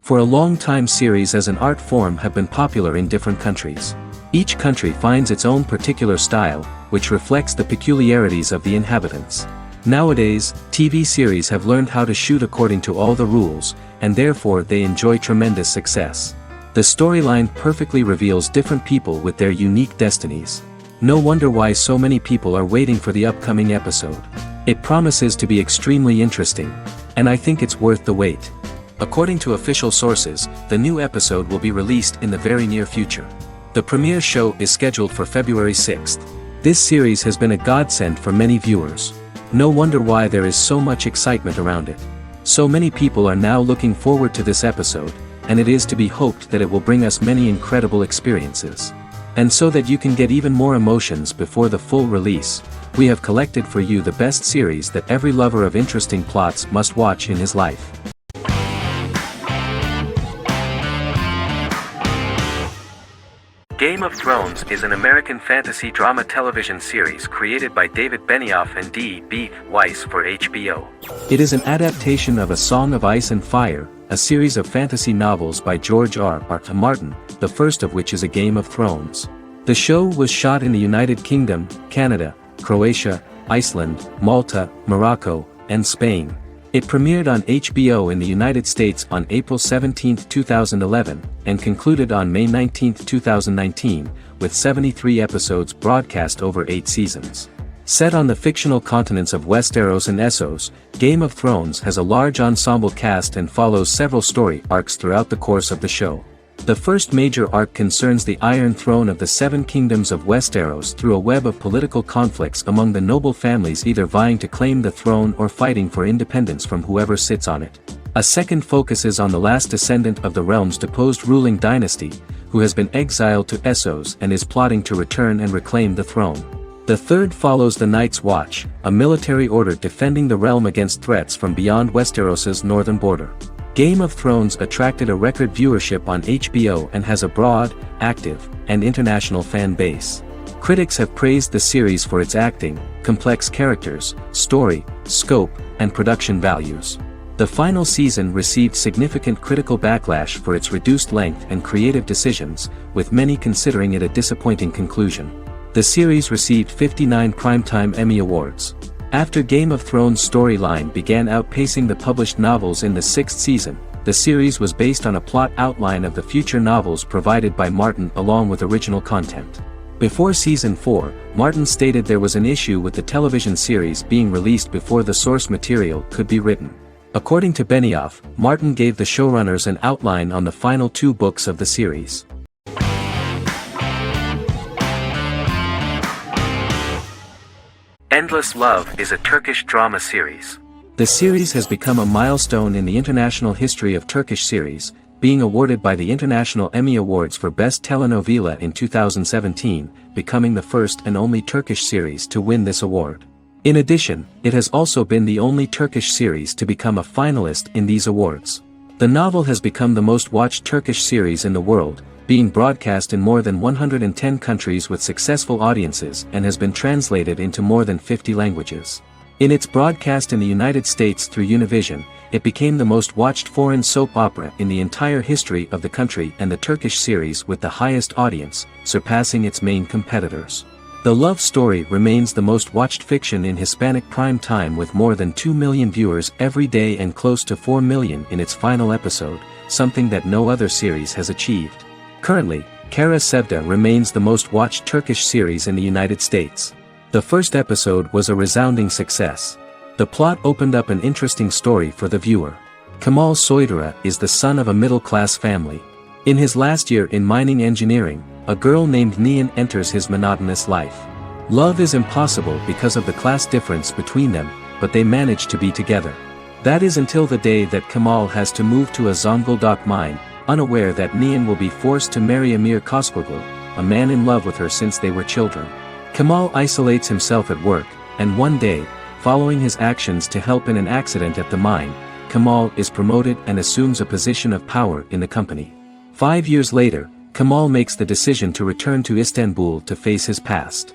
For a long time series as an art form have been popular in different countries. Each country finds its own particular style, which reflects the peculiarities of the inhabitants. Nowadays, TV series have learned how to shoot according to all the rules, and therefore they enjoy tremendous success. The storyline perfectly reveals different people with their unique destinies. No wonder why so many people are waiting for the upcoming episode. It promises to be extremely interesting, and I think it's worth the wait. According to official sources, the new episode will be released in the very near future. The premiere show is scheduled for February 6th. This series has been a godsend for many viewers. No wonder why there is so much excitement around it. So many people are now looking forward to this episode, and it is to be hoped that it will bring us many incredible experiences. And so that you can get even more emotions before the full release, we have collected for you the best series that every lover of interesting plots must watch in his life. Game of Thrones is an American fantasy drama television series created by David Benioff and D.B. Weiss for HBO. It is an adaptation of A Song of Ice and Fire, a series of fantasy novels by George R.R. Martin, the first of which is A Game of Thrones. The show was shot in the United Kingdom, Canada, Croatia, Iceland, Malta, Morocco, and Spain. It premiered on HBO in the United States on April 17, 2011, and concluded on May 19, 2019, with 73 episodes broadcast over 8 seasons. Set on the fictional continents of Westeros and Essos, Game of Thrones has a large ensemble cast and follows several story arcs throughout the course of the show. The first major arc concerns the Iron Throne of the Seven Kingdoms of Westeros through a web of political conflicts among the noble families either vying to claim the throne or fighting for independence from whoever sits on it. A second focuses on the last descendant of the realm's deposed ruling dynasty, who has been exiled to Essos and is plotting to return and reclaim the throne. The third follows the Night's Watch, a military order defending the realm against threats from beyond Westeros's northern border. Game of Thrones attracted a record viewership on HBO and has a broad, active, and international fan base. Critics have praised the series for its acting, complex characters, story, scope, and production values. The final season received significant critical backlash for its reduced length and creative decisions, with many considering it a disappointing conclusion. The series received 59 Primetime Emmy Awards. After Game of Thrones' storyline began outpacing the published novels in the 6th season, the series was based on a plot outline of the future novels provided by Martin along with original content. Before Season 4, Martin stated there was an issue with the television series being released before the source material could be written. According to Benioff, Martin gave the showrunners an outline on the final 2 books of the series. Endless Love is a Turkish drama series. The series has become a milestone in the international history of Turkish series, being awarded by the International Emmy Awards for Best Telenovela in 2017, becoming the first and only Turkish series to win this award. In addition, it has also been the only Turkish series to become a finalist in these awards. The novel has become the most watched Turkish series in the world, being broadcast in more than 110 countries with successful audiences and has been translated into more than 50 languages. In its broadcast in the United States through Univision, it became the most watched foreign soap opera in the entire history of the country and the Turkish series with the highest audience, surpassing its main competitors. The love story remains the most watched fiction in Hispanic prime time with more than 2 million viewers every day and close to 4 million in its final episode, something that no other series has achieved. Currently, Kara Sevda remains the most watched Turkish series in the United States. The first episode was a resounding success. The plot opened up an interesting story for the viewer. Kemal Soydura is the son of a middle-class family. In his last year in mining engineering, a girl named Nihan enters his monotonous life. Love is impossible because of the class difference between them, but they manage to be together. That is until the day that Kemal has to move to a Zonguldak mine, unaware that Nihan will be forced to marry Amir Koskoglu, a man in love with her since they were children. Kemal isolates himself at work, and one day, following his actions to help in an accident at the mine, Kemal is promoted and assumes a position of power in the company. 5 years later, Kemal makes the decision to return to Istanbul to face his past.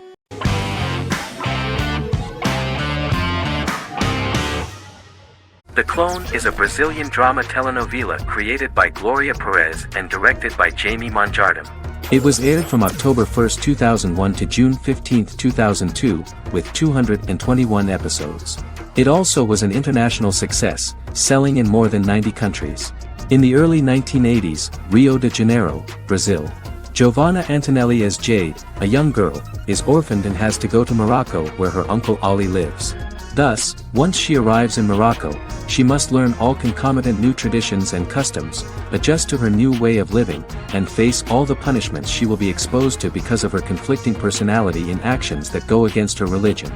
The Clone is a Brazilian drama telenovela created by Gloria Perez and directed by Jamie Monjardim. It was aired from October 1, 2001 to June 15, 2002, with 221 episodes. It also was an international success, selling in more than 90 countries. In the early 1980s, Rio de Janeiro, Brazil. Giovanna Antonelli as Jade, a young girl, is orphaned and has to go to Morocco where her uncle Ali lives. Thus, once she arrives in Morocco, she must learn all concomitant new traditions and customs, adjust to her new way of living, and face all the punishments she will be exposed to because of her conflicting personality in actions that go against her religion.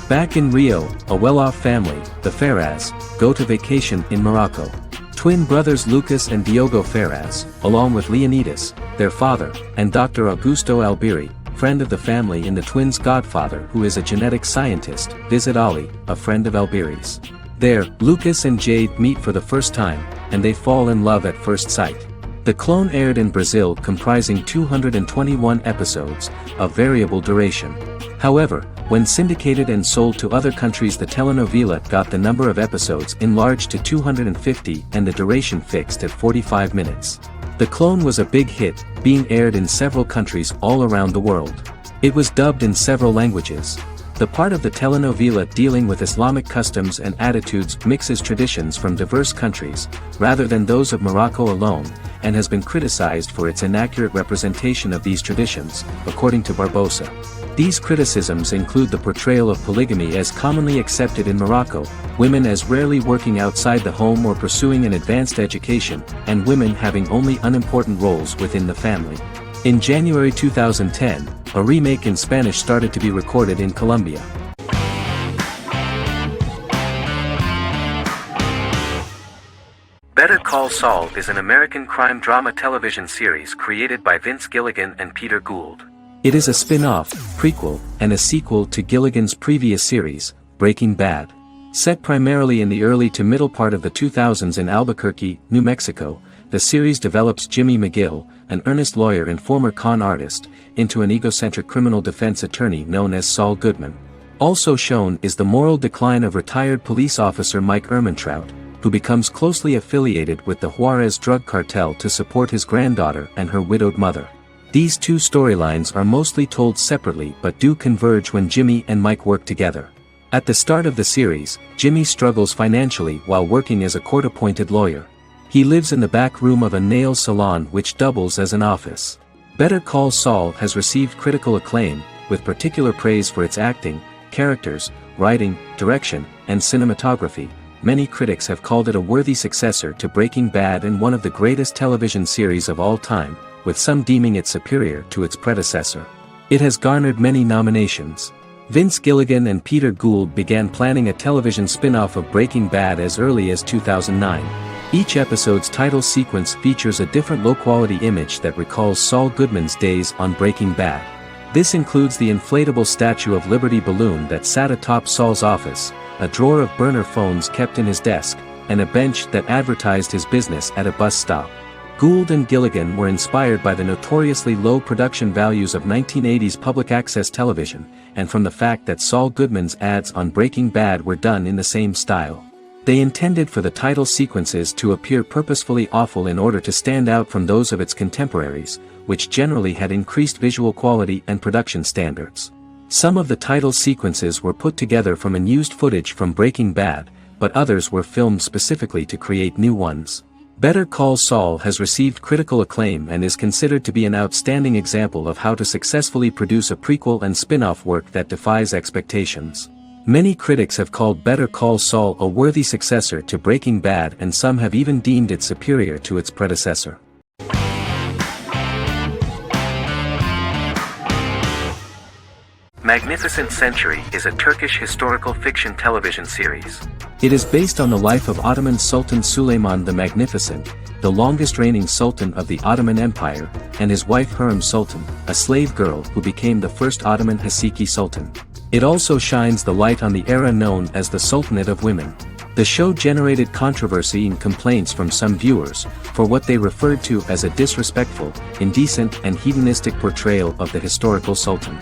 Back in Rio, a well-off family, the Ferraz, go to vacation in Morocco. Twin brothers Lucas and Diogo Ferraz, along with Leonidas, their father, and Dr. Augusto Albiri, friend of the family and the twins' godfather who is a genetic scientist, visit Ali, a friend of Albiri's. There, Lucas and Jade meet for the first time, and they fall in love at first sight. The Clone aired in Brazil comprising 221 episodes, of variable duration. However, when syndicated and sold to other countries, the telenovela got the number of episodes enlarged to 250 and the duration fixed at 45 minutes. The Clone was a big hit, being aired in several countries all around the world. It was dubbed in several languages. The part of the telenovela dealing with Islamic customs and attitudes mixes traditions from diverse countries, rather than those of Morocco alone, and has been criticized for its inaccurate representation of these traditions, according to Barbosa. These criticisms include the portrayal of polygamy as commonly accepted in Morocco, women as rarely working outside the home or pursuing an advanced education, and women having only unimportant roles within the family. In January 2010, a remake in Spanish started to be recorded in Colombia. Better Call Saul is an American crime drama television series created by Vince Gilligan and Peter Gould. It is a spin-off, prequel, and a sequel to Gilligan's previous series, Breaking Bad. Set primarily in the early to middle part of the 2000s in Albuquerque, New Mexico, the series develops Jimmy McGill, an earnest lawyer and former con artist, into an egocentric criminal defense attorney known as Saul Goodman. Also shown is the moral decline of retired police officer Mike Ehrmantraut, who becomes closely affiliated with the Juarez drug cartel to support his granddaughter and her widowed mother. These two storylines are mostly told separately but do converge when Jimmy and Mike work together. At the start of the series, Jimmy struggles financially while working as a court-appointed lawyer. He lives in the back room of a nail salon which doubles as an office. Better Call Saul has received critical acclaim, with particular praise for its acting, characters, writing, direction, and cinematography. Many critics have called it a worthy successor to Breaking Bad and one of the greatest television series of all time, with some deeming it superior to its predecessor. It has garnered many nominations. Vince Gilligan and Peter Gould began planning a television spin-off of Breaking Bad as early as 2009. Each episode's title sequence features a different low-quality image that recalls Saul Goodman's days on Breaking Bad. This includes the inflatable Statue of Liberty balloon that sat atop Saul's office, a drawer of burner phones kept in his desk, and a bench that advertised his business at a bus stop. Gould and Gilligan were inspired by the notoriously low production values of 1980s public access television, and from the fact that Saul Goodman's ads on Breaking Bad were done in the same style. They intended for the title sequences to appear purposefully awful in order to stand out from those of its contemporaries, which generally had increased visual quality and production standards. Some of the title sequences were put together from unused footage from Breaking Bad, but others were filmed specifically to create new ones. Better Call Saul has received critical acclaim and is considered to be an outstanding example of how to successfully produce a prequel and spin-off work that defies expectations. Many critics have called Better Call Saul a worthy successor to Breaking Bad, and some have even deemed it superior to its predecessor. Magnificent Century is a Turkish historical fiction television series. It is based on the life of Ottoman Sultan Süleyman the Magnificent, the longest-reigning sultan of the Ottoman Empire, and his wife Hürrem Sultan, a slave girl who became the first Ottoman Haseki Sultan. It also shines the light on the era known as the Sultanate of Women. The show generated controversy and complaints from some viewers, for what they referred to as a disrespectful, indecent and hedonistic portrayal of the historical sultan.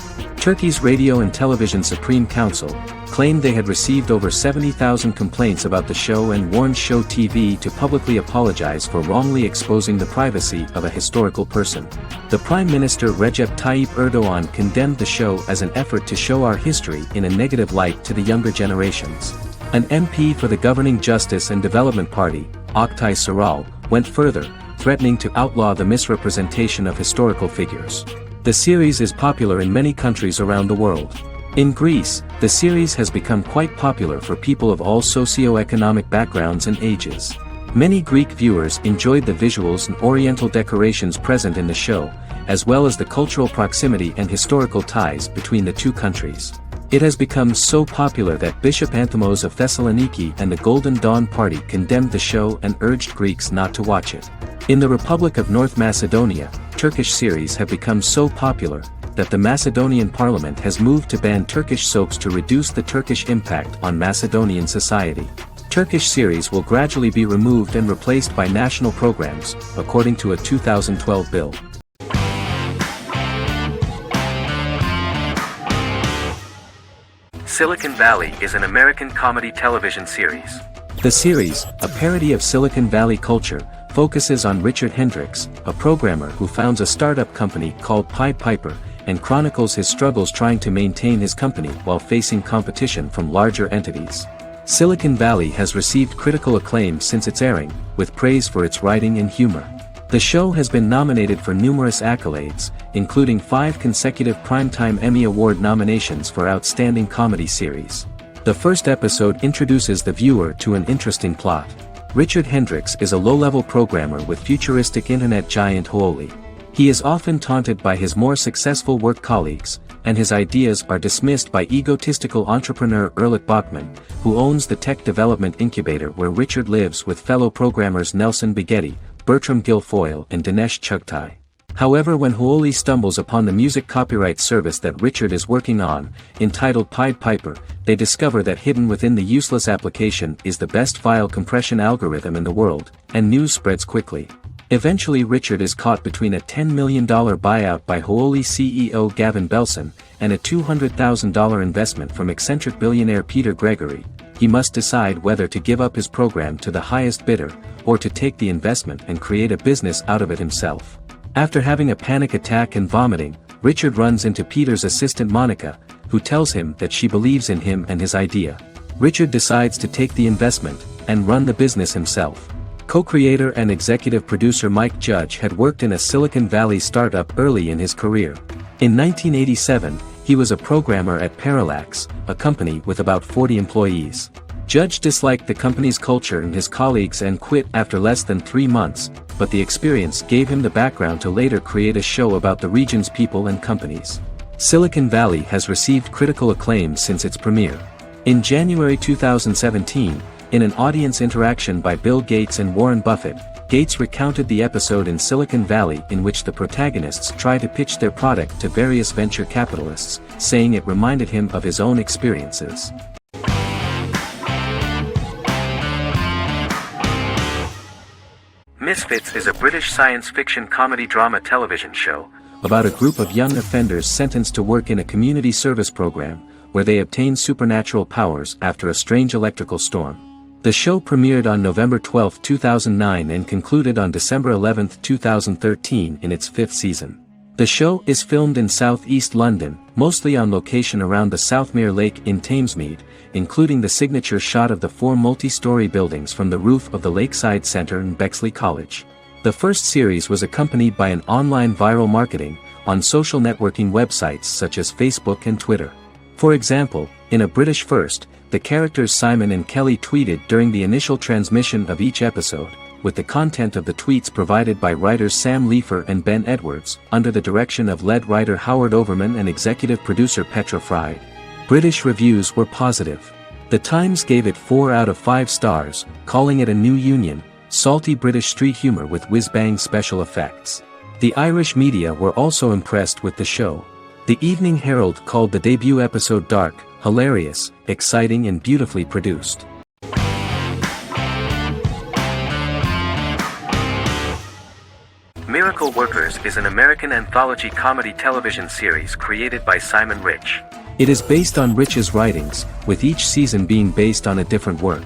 Turkey's Radio and Television Supreme Council claimed they had received over 70,000 complaints about the show and warned Show TV to publicly apologize for wrongly exposing the privacy of a historical person. The Prime Minister Recep Tayyip Erdoğan condemned the show as an effort to show our history in a negative light to the younger generations. An MP for the governing Justice and Development Party, Oktay Saral, went further, threatening to outlaw the misrepresentation of historical figures. The series is popular in many countries around the world. In Greece, the series has become quite popular for people of all socio-economic backgrounds and ages. Many Greek viewers enjoyed the visuals and oriental decorations present in the show, as well as the cultural proximity and historical ties between the two countries. It has become so popular that Bishop Anthimos of Thessaloniki and the Golden Dawn Party condemned the show and urged Greeks not to watch it. In the Republic of North Macedonia, Turkish series have become so popular that the Macedonian parliament has moved to ban Turkish soaps to reduce the Turkish impact on Macedonian society. Turkish series will gradually be removed and replaced by national programs, according to a 2012 bill. Silicon Valley is an American comedy television series. The series, a parody of Silicon Valley culture, focuses on Richard Hendricks, a programmer who founds a startup company called Pied Piper, and chronicles his struggles trying to maintain his company while facing competition from larger entities. Silicon Valley has received critical acclaim since its airing, with praise for its writing and humor. The show has been nominated for numerous accolades, including 5 consecutive Primetime Emmy Award nominations for Outstanding Comedy Series. The first episode introduces the viewer to an interesting plot. Richard Hendricks is a low-level programmer with futuristic internet giant Huawei. He is often taunted by his more successful work colleagues, and his ideas are dismissed by egotistical entrepreneur Erlich Bachman, who owns the tech development incubator where Richard lives with fellow programmers Nelson Bigetti, Bertram Guilfoyle and Dinesh Chugtai. However, when Huawei stumbles upon the music copyright service that Richard is working on, entitled Pied Piper, they discover that hidden within the useless application is the best file compression algorithm in the world, and news spreads quickly. Eventually Richard is caught between a $10 million buyout by Huawei CEO Gavin Belson, and a $200,000 investment from eccentric billionaire Peter Gregory. He must decide whether to give up his program to the highest bidder, or to take the investment and create a business out of it himself. After having a panic attack and vomiting, Richard runs into Peter's assistant Monica, who tells him that she believes in him and his idea. Richard decides to take the investment, and run the business himself. Co-creator and executive producer Mike Judge had worked in a Silicon Valley startup early in his career. In 1987, he was a programmer at Parallax, a company with about 40 employees. Judge disliked the company's culture and his colleagues and quit after less than 3 months, but the experience gave him the background to later create a show about the region's people and companies. Silicon Valley has received critical acclaim since its premiere. In January 2017, in an audience interaction by Bill Gates and Warren Buffett, Gates recounted the episode in Silicon Valley in which the protagonists try to pitch their product to various venture capitalists, saying it reminded him of his own experiences. Misfits is a British science fiction comedy drama television show about a group of young offenders sentenced to work in a community service program, where they obtain supernatural powers after a strange electrical storm. The show premiered on November 12, 2009 and concluded on December 11, 2013 in its 5th season. The show is filmed in southeast London, mostly on location around the Southmere Lake in Thamesmead, including the signature shot of the 4 multi-story buildings from the roof of the Lakeside Centre in Bexley College. The first series was accompanied by an online viral marketing on social networking websites such as Facebook and Twitter. For example, in a British first, the characters Simon and Kelly tweeted during the initial transmission of each episode, with the content of the tweets provided by writers Sam Leifer and Ben Edwards, under the direction of lead writer Howard Overman and executive producer Petra Fried. British reviews were positive. The Times gave it 4 out of 5 stars, calling it a new union, salty British street humor with whiz-bang special effects. The Irish media were also impressed with the show. The Evening Herald called the debut episode dark, hilarious, exciting and beautifully produced. Miracle Workers is an American anthology comedy television series created by Simon Rich. It is based on Rich's writings, with each season being based on a different work.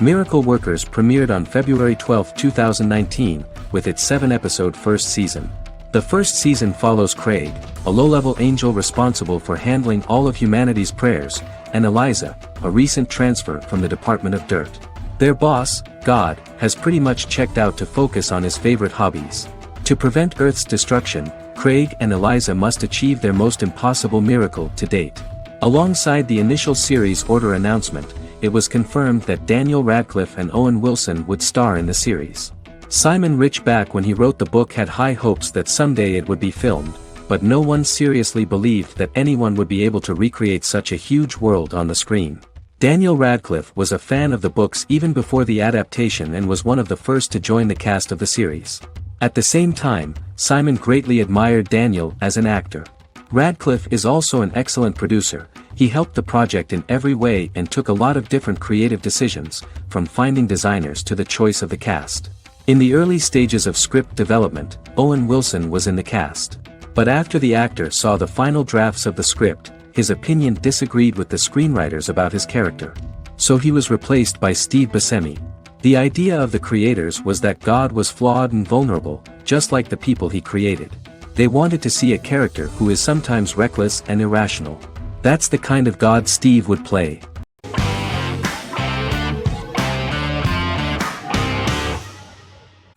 Miracle Workers premiered on February 12, 2019, with its 7-episode first season. The first season follows Craig, a low-level angel responsible for handling all of humanity's prayers, and Eliza, a recent transfer from the Department of Dirt. Their boss, God, has pretty much checked out to focus on his favorite hobbies. To prevent Earth's destruction, Craig and Eliza must achieve their most impossible miracle to date. Alongside the initial series order announcement, it was confirmed that Daniel Radcliffe and Owen Wilson would star in the series. Simon Rich back when he wrote the book had high hopes that someday it would be filmed, but no one seriously believed that anyone would be able to recreate such a huge world on the screen. Daniel Radcliffe was a fan of the books even before the adaptation and was one of the first to join the cast of the series. At the same time, Simon greatly admired Daniel as an actor. Radcliffe is also an excellent producer. He helped the project in every way and took a lot of different creative decisions, from finding designers to the choice of the cast. In the early stages of script development, Owen Wilson was in the cast. But after the actor saw the final drafts of the script, his opinion disagreed with the screenwriters about his character. So he was replaced by Steve Buscemi. The idea of the creators was that God was flawed and vulnerable, just like the people he created. They wanted to see a character who is sometimes reckless and irrational. That's the kind of God Steve would play.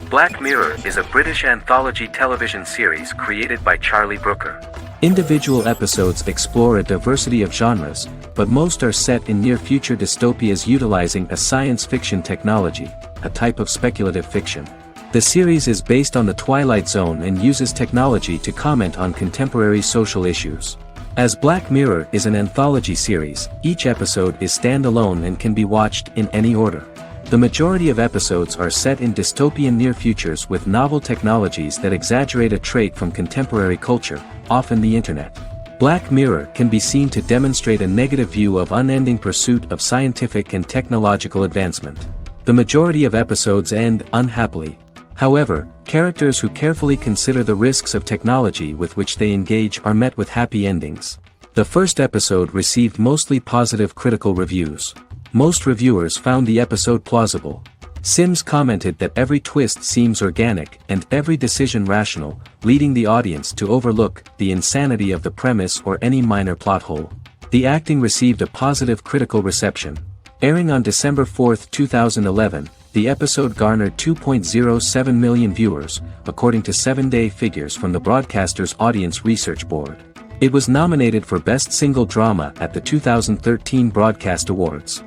Black Mirror is a British anthology television series created by Charlie Brooker. Individual episodes explore a diversity of genres, but most are set in near-future dystopias utilizing a science fiction technology, a type of speculative fiction. The series is based on the Twilight Zone and uses technology to comment on contemporary social issues. As Black Mirror is an anthology series, each episode is standalone and can be watched in any order. The majority of episodes are set in dystopian near futures with novel technologies that exaggerate a trait from contemporary culture, often the internet. Black Mirror can be seen to demonstrate a negative view of unending pursuit of scientific and technological advancement. The majority of episodes end unhappily. However, characters who carefully consider the risks of technology with which they engage are met with happy endings. The first episode received mostly positive critical reviews. Most reviewers found the episode plausible. Sims commented that every twist seems organic and every decision rational, leading the audience to overlook the insanity of the premise or any minor plot hole. The acting received a positive critical reception. Airing on December 4, 2011, the episode garnered 2.07 million viewers, according to 7-day figures from the broadcaster's Audience Research Board. It was nominated for Best Single Drama at the 2013 Broadcast Awards.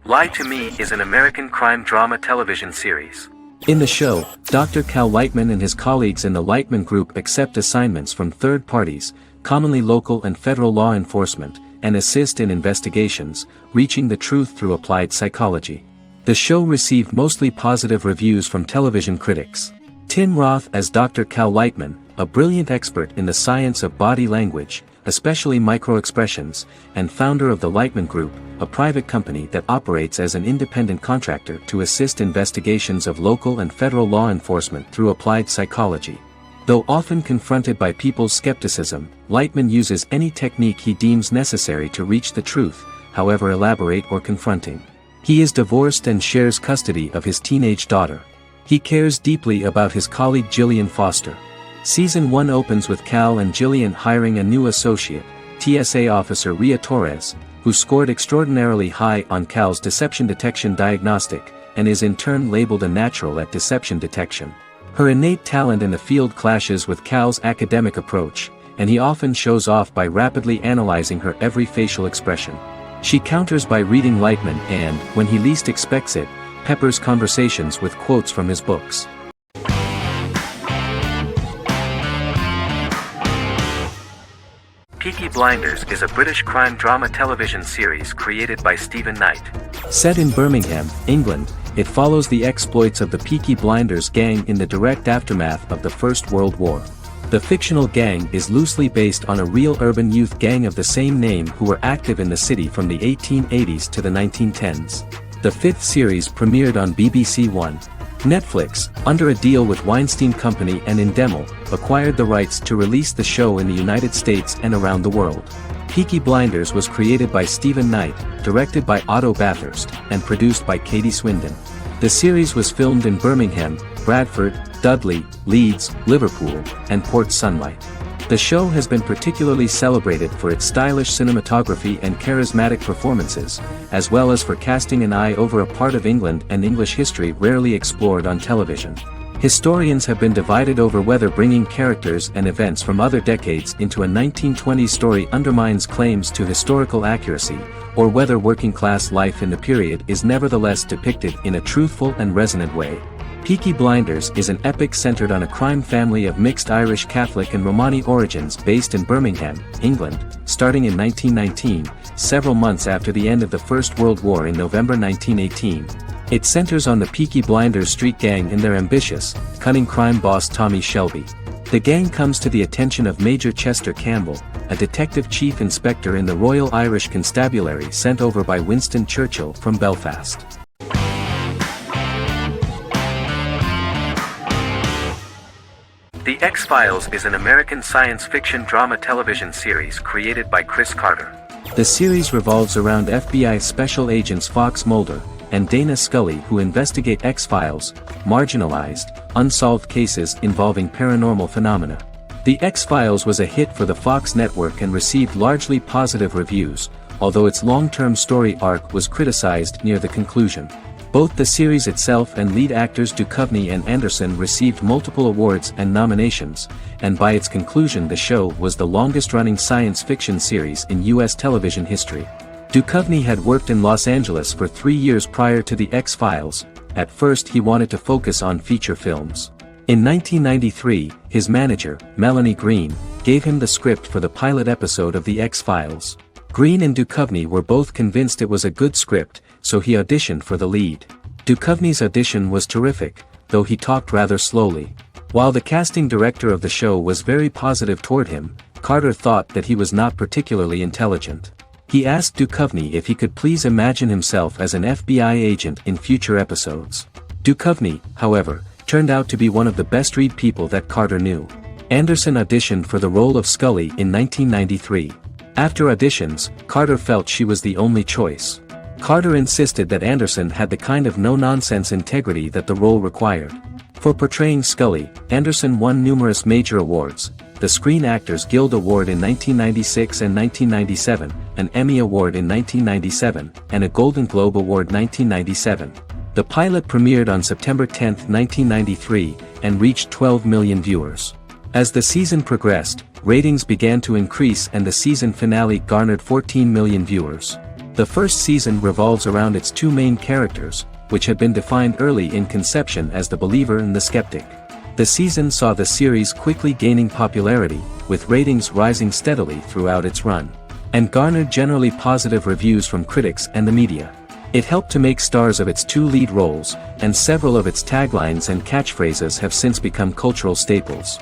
Lie to Me is an American crime drama television series. In the show, Dr. Cal Lightman and his colleagues in the Lightman Group accept assignments from third parties, commonly local and federal law enforcement, and assist in investigations, reaching the truth through applied psychology. The show received mostly positive reviews from television critics. Tim Roth as Dr. Cal Lightman, a brilliant expert in the science of body language, especially microexpressions, and founder of the Lightman Group, a private company that operates as an independent contractor to assist investigations of local and federal law enforcement through applied psychology. Though often confronted by people's skepticism, Lightman uses any technique he deems necessary to reach the truth, however elaborate or confronting. He is divorced and shares custody of his teenage daughter. He cares deeply about his colleague Gillian Foster. Season 1 opens with Cal and Gillian hiring a new associate, TSA officer Rhea Torres, who scored extraordinarily high on Cal's deception detection diagnostic, and is in turn labeled a natural at deception detection. Her innate talent in the field clashes with Cal's academic approach, and he often shows off by rapidly analyzing her every facial expression. She counters by reading Lightman and, when he least expects it, peppers conversations with quotes from his books. Peaky Blinders is a British crime drama television series created by Stephen Knight. Set in Birmingham, England, it follows the exploits of the Peaky Blinders gang in the direct aftermath of the First World War. The fictional gang is loosely based on a real urban youth gang of the same name who were active in the city from the 1880s to the 1910s. The fifth series premiered on BBC One. Netflix, under a deal with Weinstein Company and Endemol, acquired the rights to release the show in the United States and around the world. Peaky Blinders was created by Stephen Knight, directed by Otto Bathurst, and produced by Katie Swindon. The series was filmed in Birmingham, Bradford, Dudley, Leeds, Liverpool, and Port Sunlight. The show has been particularly celebrated for its stylish cinematography and charismatic performances, as well as for casting an eye over a part of England and English history rarely explored on television. Historians have been divided over whether bringing characters and events from other decades into a 1920s story undermines claims to historical accuracy, or whether working-class life in the period is nevertheless depicted in a truthful and resonant way. Peaky Blinders is an epic centered on a crime family of mixed Irish Catholic and Romani origins based in Birmingham, England, starting in 1919, several months after the end of the First World War in November 1918. It centers on the Peaky Blinders street gang and their ambitious, cunning crime boss Tommy Shelby. The gang comes to the attention of Major Chester Campbell, a detective chief inspector in the Royal Irish Constabulary sent over by Winston Churchill from Belfast. The X-Files is an American science fiction drama television series created by Chris Carter. The series revolves around FBI special agents Fox Mulder and Dana Scully, who investigate X-Files, marginalized, unsolved cases involving paranormal phenomena. The X-Files was a hit for the Fox network and received largely positive reviews, although its long-term story arc was criticized near the conclusion. Both the series itself and lead actors Duchovny and Anderson received multiple awards and nominations, and by its conclusion the show was the longest-running science fiction series in U.S. television history. Duchovny had worked in Los Angeles for 3 years prior to The X-Files. At first he wanted to focus on feature films. In 1993, his manager, Melanie Green, gave him the script for the pilot episode of The X-Files. Green and Duchovny were both convinced it was a good script, so he auditioned for the lead. Duchovny's audition was terrific, though he talked rather slowly. While the casting director of the show was very positive toward him, Carter thought that he was not particularly intelligent. He asked Duchovny if he could please imagine himself as an FBI agent in future episodes. Duchovny, however, turned out to be one of the best-read people that Carter knew. Anderson auditioned for the role of Scully in 1993. After auditions, Carter felt she was the only choice. Carter insisted that Anderson had the kind of no-nonsense integrity that the role required. For portraying Scully, Anderson won numerous major awards, the Screen Actors Guild Award in 1996 and 1997, an Emmy Award in 1997, and a Golden Globe Award 1997. The pilot premiered on September 10, 1993, and reached 12 million viewers. As the season progressed, ratings began to increase and the season finale garnered 14 million viewers. The first season revolves around its two main characters, which had been defined early in conception as the believer and the skeptic. The season saw the series quickly gaining popularity, with ratings rising steadily throughout its run, and garnered generally positive reviews from critics and the media. It helped to make stars of its two lead roles, and several of its taglines and catchphrases have since become cultural staples.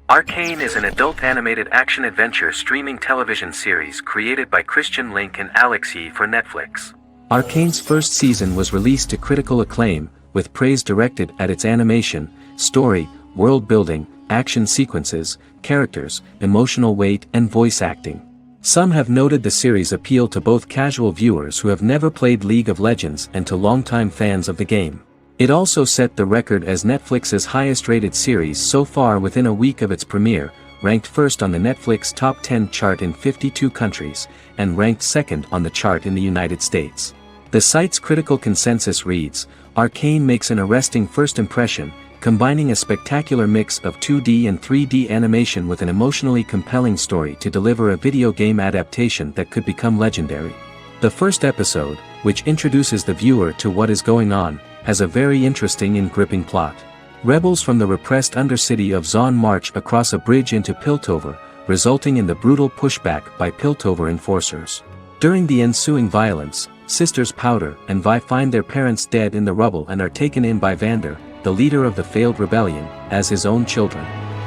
Arcane is an adult animated action-adventure streaming television series created by Christian Link and Alex Yee for Netflix. Arcane's first season was released to critical acclaim, with praise directed at its animation, story, world-building, action sequences, characters, emotional weight and voice acting. Some have noted the series' appeal to both casual viewers who have never played League of Legends and to longtime fans of the game. It also set the record as Netflix's highest-rated series so far within a week of its premiere, ranked first on the Netflix Top 10 chart in 52 countries, and ranked second on the chart in the United States. The site's critical consensus reads, "Arcane makes an arresting first impression, combining a spectacular mix of 2D and 3D animation with an emotionally compelling story to deliver a video game adaptation that could become legendary." The first episode, which introduces the viewer to what is going on, has a very interesting and gripping plot. Rebels from the repressed undercity of Zon march across a bridge into Piltover, resulting in the brutal pushback by Piltover enforcers. During the ensuing violence, sisters Powder and Vi find their parents dead in the rubble and are taken in by Vander, the leader of the failed rebellion, as his own children.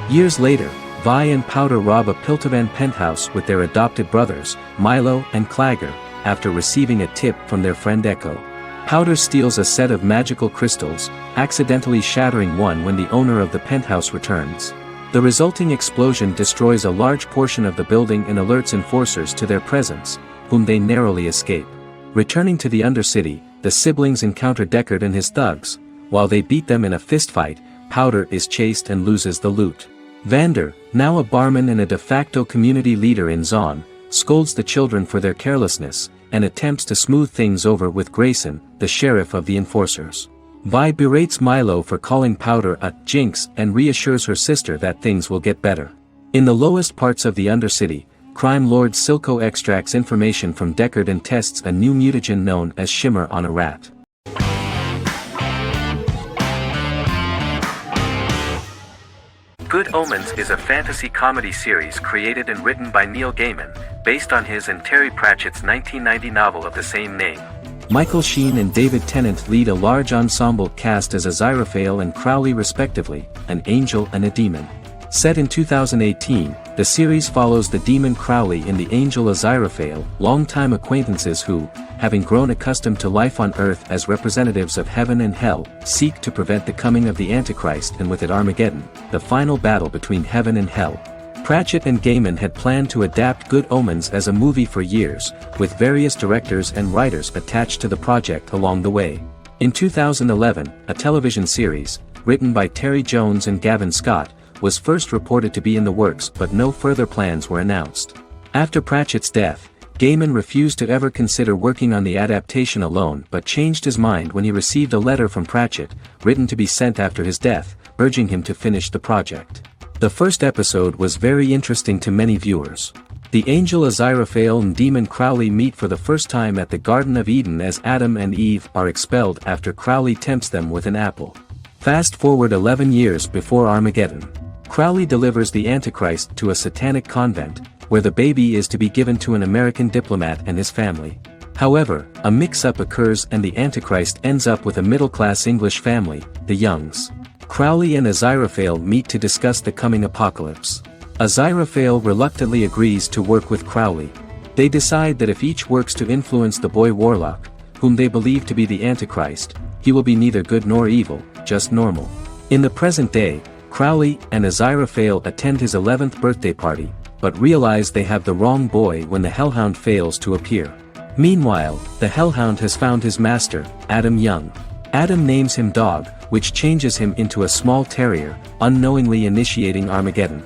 Years later, Vi and Powder rob a Piltovan penthouse with their adopted brothers, Milo and Clagger, after receiving a tip from their friend Echo. Powder steals a set of magical crystals, accidentally shattering one when the owner of the penthouse returns. The resulting explosion destroys a large portion of the building and alerts enforcers to their presence, whom they narrowly escape. Returning to the Undercity, the siblings encounter Deckard and his thugs. While they beat them in a fistfight, Powder is chased and loses the loot. Vander, now a barman and a de facto community leader in Zon, scolds the children for their carelessness, and attempts to smooth things over with Grayson, the sheriff of the enforcers. Vi berates Milo for calling Powder a jinx and reassures her sister that things will get better. In the lowest parts of the Undercity, crime lord Silco extracts information from Deckard and tests a new mutagen known as Shimmer on a rat. Good Omens is a fantasy comedy series created and written by Neil Gaiman, based on his and Terry Pratchett's 1990 novel of the same name. Michael Sheen and David Tennant lead a large ensemble cast as Aziraphale and Crowley respectively, an angel and a demon. Set in 2018, the series follows the demon Crowley and the angel Aziraphale, longtime acquaintances who, having grown accustomed to life on Earth as representatives of heaven and hell, seek to prevent the coming of the Antichrist and with it Armageddon, the final battle between heaven and hell. Pratchett and Gaiman had planned to adapt Good Omens as a movie for years, with various directors and writers attached to the project along the way. In 2011, a television series, written by Terry Jones and Gavin Scott, was first reported to be in the works but no further plans were announced. After Pratchett's death, Gaiman refused to ever consider working on the adaptation alone but changed his mind when he received a letter from Pratchett, written to be sent after his death, urging him to finish the project. The first episode was very interesting to many viewers. The angel Aziraphale and demon Crowley meet for the first time at the Garden of Eden as Adam and Eve are expelled after Crowley tempts them with an apple. Fast forward 11 years before Armageddon. Crowley delivers the Antichrist to a satanic convent, where the baby is to be given to an American diplomat and his family. However, a mix-up occurs and the Antichrist ends up with a middle-class English family, the Youngs. Crowley and Aziraphale meet to discuss the coming apocalypse. Aziraphale reluctantly agrees to work with Crowley. They decide that if each works to influence the boy Warlock, whom they believe to be the Antichrist, he will be neither good nor evil, just normal. In the present day, Crowley and Aziraphale attend his 11th birthday party, but realize they have the wrong boy when the Hellhound fails to appear. Meanwhile, the Hellhound has found his master, Adam Young. Adam names him Dog, which changes him into a small terrier, unknowingly initiating Armageddon.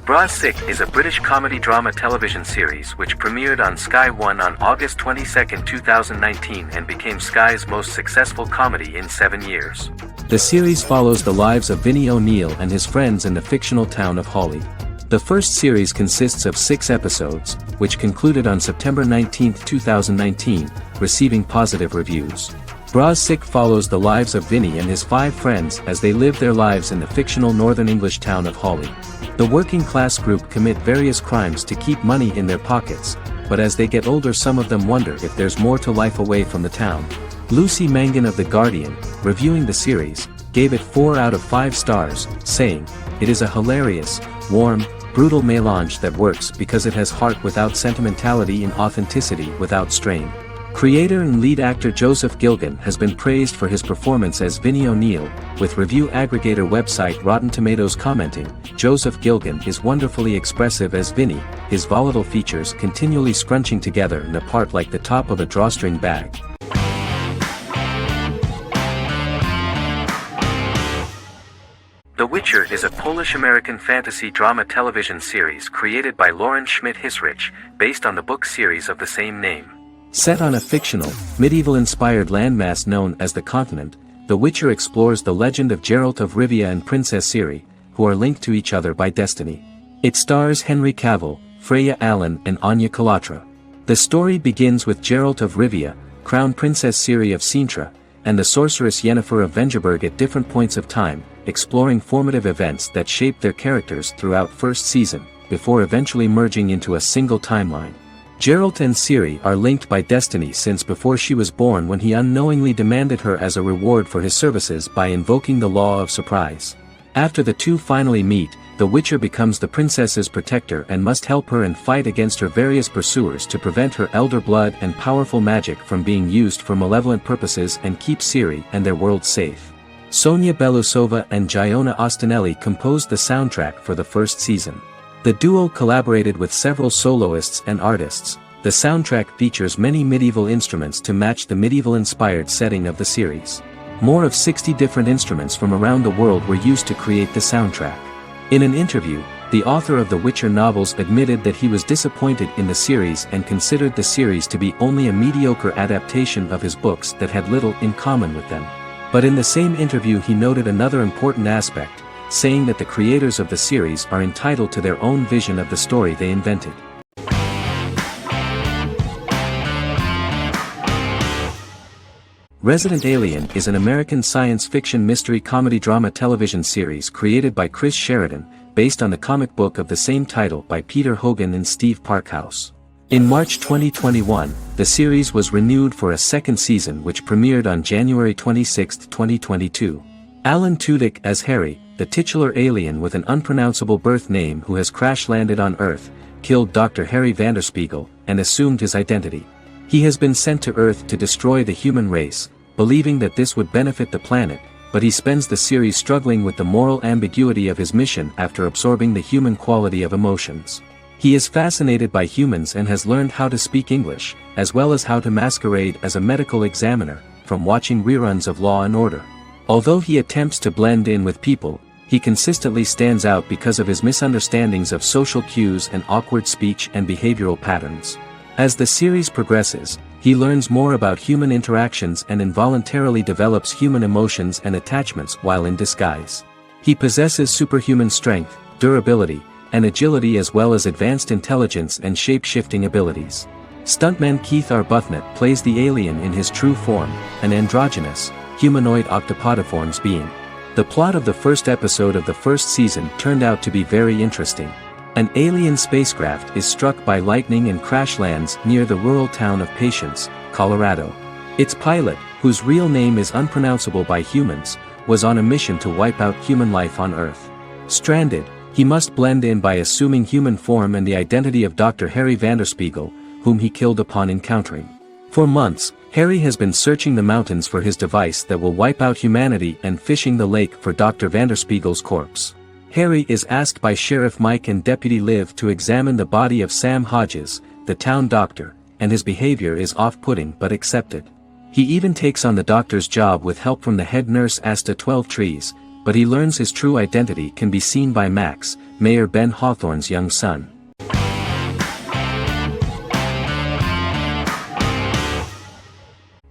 Bra Sick is a British comedy drama television series which premiered on Sky One on August 22, 2019 and became Sky's most successful comedy in 7 years. The series follows the lives of Vinnie O'Neill and his friends in the fictional town of Hawley. The first series consists of 6 episodes, which concluded on September 19, 2019, receiving positive reviews. Bra Sick follows the lives of Vinnie and his 5 friends as they live their lives in the fictional Northern English town of Hawley. The working class group commit various crimes to keep money in their pockets, but as they get older some of them wonder if there's more to life away from the town. Lucy Mangan of The Guardian, reviewing the series, gave it 4 out of 5 stars, saying, "It is a hilarious, warm, brutal melange that works because it has heart without sentimentality and authenticity without strain." Creator and lead actor Joseph Gilgan has been praised for his performance as Vinnie O'Neill, with review aggregator website Rotten Tomatoes commenting, "Joseph Gilgan is wonderfully expressive as Vinnie, his volatile features continually scrunching together and apart like the top of a drawstring bag." The Witcher is a Polish-American fantasy drama television series created by Lauren Schmidt-Hissrich, based on the book series of the same name. Set on a fictional, medieval-inspired landmass known as the Continent, The Witcher explores the legend of Geralt of Rivia and Princess Ciri, who are linked to each other by destiny. It stars Henry Cavill, Freya Allan and Anya Chalotra. The story begins with Geralt of Rivia, Crown Princess Ciri of Sintra, and the sorceress Yennefer of Vengerberg at different points of time, exploring formative events that shaped their characters throughout first season, before eventually merging into a single timeline. Geralt and Ciri are linked by destiny since before she was born, when he unknowingly demanded her as a reward for his services by invoking the law of surprise. After the two finally meet, the Witcher becomes the princess's protector and must help her and fight against her various pursuers to prevent her elder blood and powerful magic from being used for malevolent purposes and keep Ciri and their world safe. Sonia Belousova and Giona Ostinelli composed the soundtrack for the first season. The duo collaborated with several soloists and artists. The soundtrack features many medieval instruments to match the medieval-inspired setting of the series. More of 60 different instruments from around the world were used to create the soundtrack. In an interview, the author of the Witcher novels admitted that he was disappointed in the series and considered the series to be only a mediocre adaptation of his books that had little in common with them. But in the same interview he noted another important aspect, saying that the creators of the series are entitled to their own vision of the story they invented. Resident Alien is an American science fiction mystery comedy drama television series created by Chris Sheridan, based on the comic book of the same title by Peter Hogan and Steve Parkhouse. In March 2021, the series was renewed for a second season which premiered on January 26, 2022. Alan Tudyk as Harry, the titular alien with an unpronounceable birth name who has crash-landed on Earth, killed Dr. Harry Vanderspiegel, and assumed his identity. He has been sent to Earth to destroy the human race, believing that this would benefit the planet, but he spends the series struggling with the moral ambiguity of his mission after absorbing the human quality of emotions. He is fascinated by humans and has learned how to speak English, as well as how to masquerade as a medical examiner, from watching reruns of Law & Order. Although he attempts to blend in with people, he consistently stands out because of his misunderstandings of social cues and awkward speech and behavioral patterns. As the series progresses, he learns more about human interactions and involuntarily develops human emotions and attachments while in disguise. He possesses superhuman strength, durability, and agility, as well as advanced intelligence and shape-shifting abilities. Stuntman Keith Arbuthnot plays the alien in his true form, an androgynous, humanoid octopodiforms being. The plot of the first episode of the first season turned out to be very interesting. An alien spacecraft is struck by lightning and crash lands near the rural town of Patience, Colorado. Its pilot, whose real name is unpronounceable by humans, was on a mission to wipe out human life on Earth. Stranded, he must blend in by assuming human form and the identity of Dr. Harry Vanderspiegel, whom he killed upon encountering. For months, Harry has been searching the mountains for his device that will wipe out humanity and fishing the lake for Dr. Vanderspiegel's corpse. Harry is asked by Sheriff Mike and Deputy Liv to examine the body of Sam Hodges, the town doctor, and his behavior is off-putting but accepted. He even takes on the doctor's job with help from the head nurse Asta 12trees, but he learns his true identity can be seen by Max, Mayor Ben Hawthorne's young son.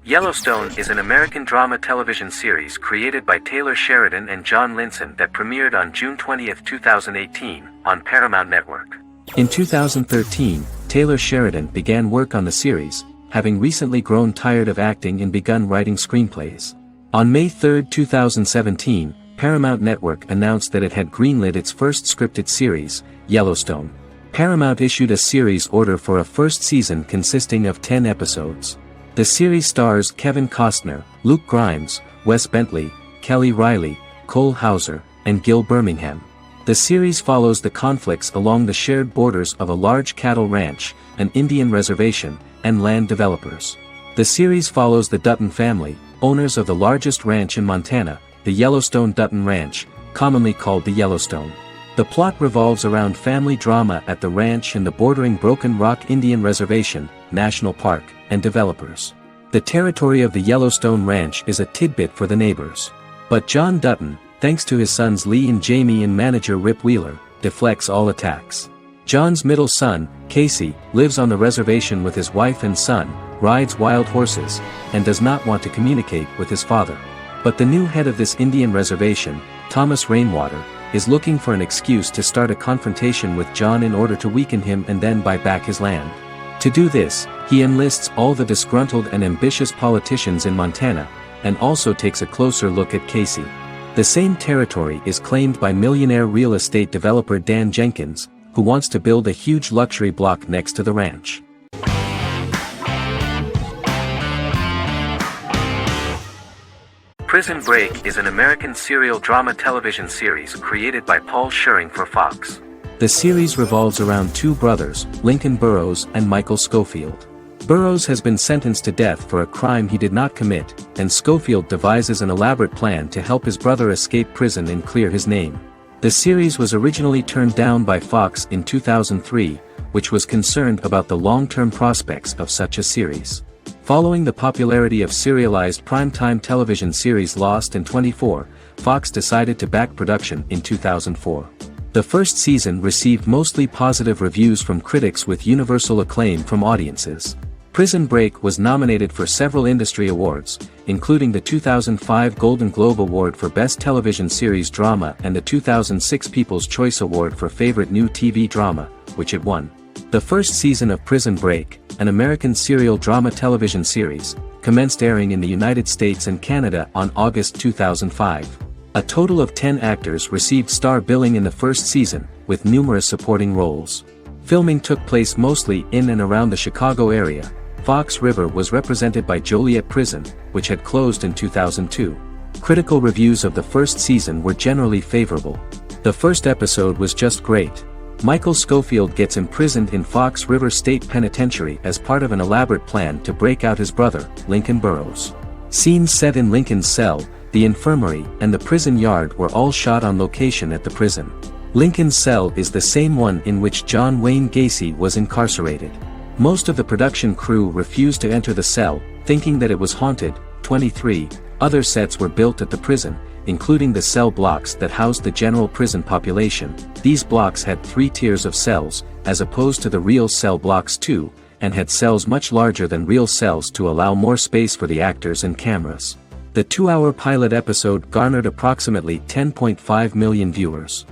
Yellowstone is an American drama television series created by Taylor Sheridan and John Linson that premiered on June 20, 2018, on Paramount Network. In 2013, Taylor Sheridan began work on the series, having recently grown tired of acting and begun writing screenplays. On May 3, 2017, Paramount Network announced that it had greenlit its first scripted series, Yellowstone. Paramount issued a series order for a first season consisting of 10 episodes. The series stars Kevin Costner, Luke Grimes, Wes Bentley, Kelly Riley, Cole Hauser, and Gil Birmingham. The series follows the conflicts along the shared borders of a large cattle ranch, an Indian reservation, and land developers. The series follows the Dutton family, owners of the largest ranch in Montana, the Yellowstone Dutton Ranch, commonly called the Yellowstone. The plot revolves around family drama at the ranch and the bordering Broken Rock Indian Reservation, National Park, and developers. The territory of the Yellowstone Ranch is a tidbit for the neighbors. But John Dutton, thanks to his sons Lee and Jamie and manager Rip Wheeler, deflects all attacks. John's middle son, Casey, lives on the reservation with his wife and son, rides wild horses, and does not want to communicate with his father. But the new head of this Indian reservation, Thomas Rainwater, is looking for an excuse to start a confrontation with John in order to weaken him and then buy back his land. To do this, he enlists all the disgruntled and ambitious politicians in Montana, and also takes a closer look at Casey. The same territory is claimed by millionaire real estate developer Dan Jenkins, who wants to build a huge luxury block next to the ranch. Prison Break is an American serial drama television series created by Paul Schering for Fox. The series revolves around two brothers, Lincoln Burrows and Michael Schofield. Burrows has been sentenced to death for a crime he did not commit, and Schofield devises an elaborate plan to help his brother escape prison and clear his name. The series was originally turned down by Fox in 2003, which was concerned about the long-term prospects of such a series. Following the popularity of serialized primetime television series Lost and 24, Fox decided to back production in 2004. The first season received mostly positive reviews from critics with universal acclaim from audiences. Prison Break was nominated for several industry awards, including the 2005 Golden Globe Award for Best Television Series Drama and the 2006 People's Choice Award for Favorite New TV Drama, which it won. The first season of Prison Break, an American serial drama television series, commenced airing in the United States and Canada on August 2005. A total of 10 actors received star billing in the first season, with numerous supporting roles. Filming took place mostly in and around the Chicago area. Fox River was represented by Joliet Prison, which had closed in 2002. Critical reviews of the first season were generally favorable. The first episode was just great. Michael Schofield gets imprisoned in Fox River State Penitentiary as part of an elaborate plan to break out his brother, Lincoln Burrows. Scenes set in Lincoln's cell, the infirmary, and the prison yard were all shot on location at the prison. Lincoln's cell is the same one in which John Wayne Gacy was incarcerated. Most of the production crew refused to enter the cell, thinking that it was haunted. 23 other sets were built at the prison, including the cell blocks that housed the general prison population. These blocks had 3 tiers of cells, as opposed to the real cell blocks 2, and had cells much larger than real cells to allow more space for the actors and cameras. The 2-hour pilot episode garnered approximately 10.5 million viewers.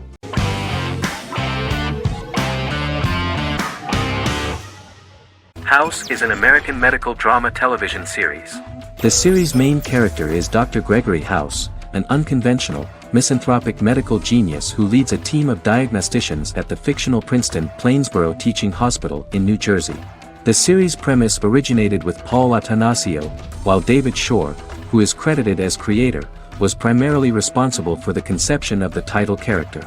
House is an American medical drama television series. The series' main character is Dr. Gregory House, an unconventional, misanthropic medical genius who leads a team of diagnosticians at the fictional Princeton Plainsboro Teaching Hospital in New Jersey. The series' premise originated with Paul Attanasio, while David Shore, who is credited as creator, was primarily responsible for the conception of the title character.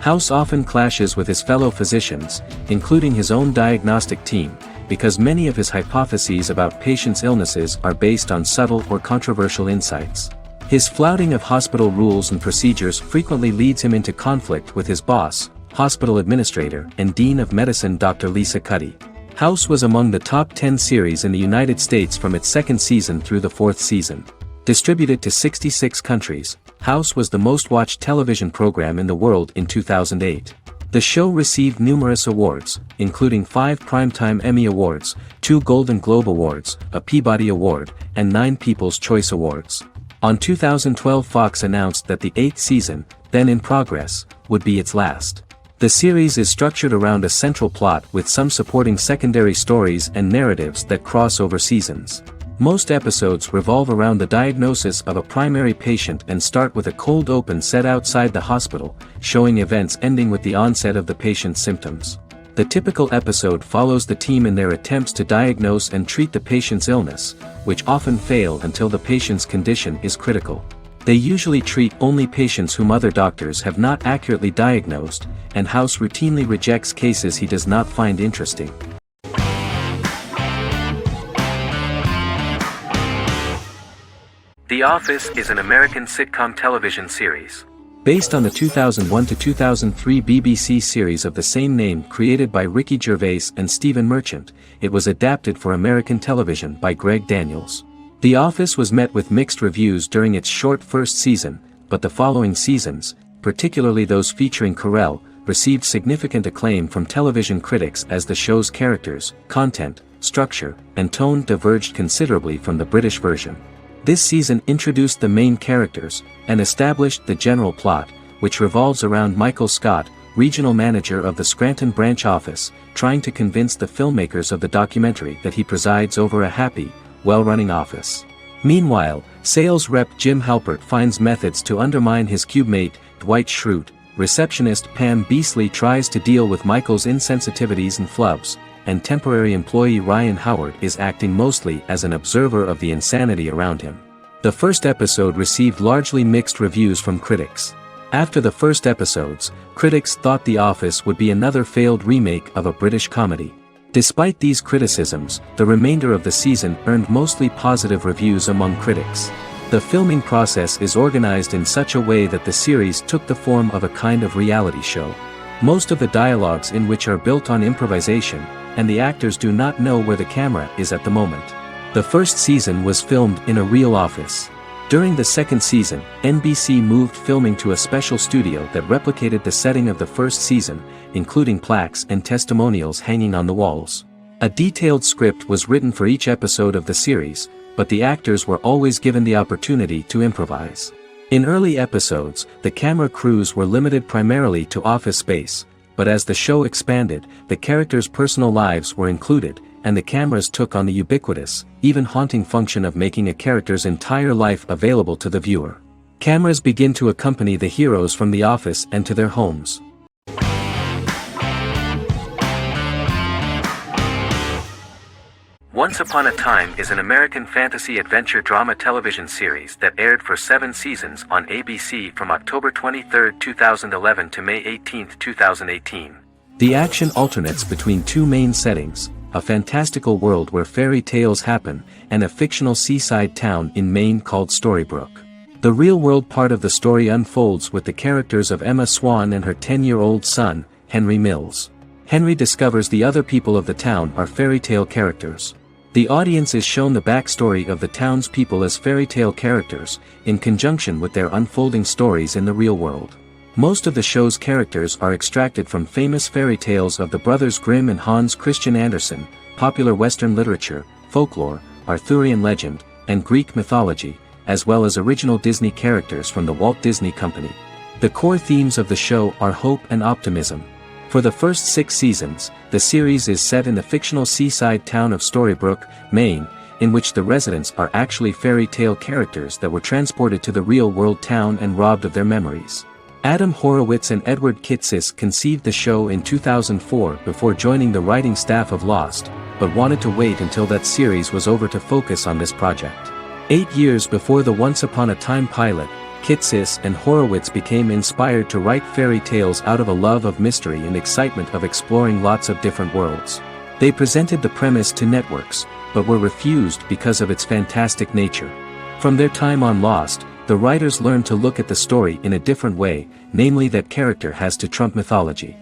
House often clashes with his fellow physicians, including his own diagnostic team, because many of his hypotheses about patients' illnesses are based on subtle or controversial insights. His flouting of hospital rules and procedures frequently leads him into conflict with his boss, hospital administrator, and dean of medicine Dr. Lisa Cuddy. House was among the top 10 series in the United States from its second season through the fourth season. Distributed to 66 countries, House was the most-watched television program in the world in 2008. The show received numerous awards, including 5 Primetime Emmy Awards, 2 Golden Globe Awards, a Peabody Award, and 9 People's Choice Awards. On 2012 Fox announced that the 8th season, then in progress, would be its last. The series is structured around a central plot with some supporting secondary stories and narratives that cross over seasons. Most episodes revolve around the diagnosis of a primary patient and start with a cold open set outside the hospital, showing events ending with the onset of the patient's symptoms. The typical episode follows the team in their attempts to diagnose and treat the patient's illness, which often fail until the patient's condition is critical. They usually treat only patients whom other doctors have not accurately diagnosed, and House routinely rejects cases he does not find interesting. The Office is an American sitcom television series. Based on the 2001 to 2003 BBC series of the same name created by Ricky Gervais and Stephen Merchant, it was adapted for American television by Greg Daniels. The Office was met with mixed reviews during its short first season, but the following seasons, particularly those featuring Carell, received significant acclaim from television critics as the show's characters, content, structure, and tone diverged considerably from the British version. This season introduced the main characters, and established the general plot, which revolves around Michael Scott, regional manager of the Scranton branch office, trying to convince the filmmakers of the documentary that he presides over a happy, well-running office. Meanwhile, sales rep Jim Halpert finds methods to undermine his cube-mate, Dwight Schrute. Receptionist Pam Beasley tries to deal with Michael's insensitivities and flubs, and temporary employee Ryan Howard is acting mostly as an observer of the insanity around him. The first episode received largely mixed reviews from critics. After the first episodes, critics thought The Office would be another failed remake of a British comedy. Despite these criticisms, the remainder of the season earned mostly positive reviews among critics. The filming process is organized in such a way that the series took the form of a kind of reality show. Most of the dialogues in which are built on improvisation, and the actors do not know where the camera is at the moment. The first season was filmed in a real office. During the second season, NBC moved filming to a special studio that replicated the setting of the first season, including plaques and testimonials hanging on the walls. A detailed script was written for each episode of the series, but the actors were always given the opportunity to improvise. In early episodes, the camera crews were limited primarily to office space, but as the show expanded, the characters' personal lives were included, and the cameras took on the ubiquitous, even haunting function of making a character's entire life available to the viewer. Cameras begin to accompany the heroes from the office and to their homes. Once Upon a Time is an American fantasy adventure drama television series that aired for 7 seasons on ABC from October 23, 2011 to May 18, 2018. The action alternates between two main settings: a fantastical world where fairy tales happen, and a fictional seaside town in Maine called Storybrooke. The real-world part of the story unfolds with the characters of Emma Swan and her 10-year-old son, Henry Mills. Henry discovers the other people of the town are fairy tale characters. The audience is shown the backstory of the town's people as fairy tale characters, in conjunction with their unfolding stories in the real world. Most of the show's characters are extracted from famous fairy tales of the Brothers Grimm and Hans Christian Andersen, popular Western literature, folklore, Arthurian legend, and Greek mythology, as well as original Disney characters from the Walt Disney Company. The core themes of the show are hope and optimism. For the first 6 seasons, the series is set in the fictional seaside town of Storybrooke, Maine, in which the residents are actually fairy tale characters that were transported to the real-world town and robbed of their memories. Adam Horowitz and Edward Kitsis conceived the show in 2004 before joining the writing staff of Lost, but wanted to wait until that series was over to focus on this project. 8 years before the Once Upon a Time pilot, Kitsis and Horowitz became inspired to write fairy tales out of a love of mystery and excitement of exploring lots of different worlds. They presented the premise to networks, but were refused because of its fantastic nature. From their time on Lost, the writers learned to look at the story in a different way, namely that character has to trump mythology.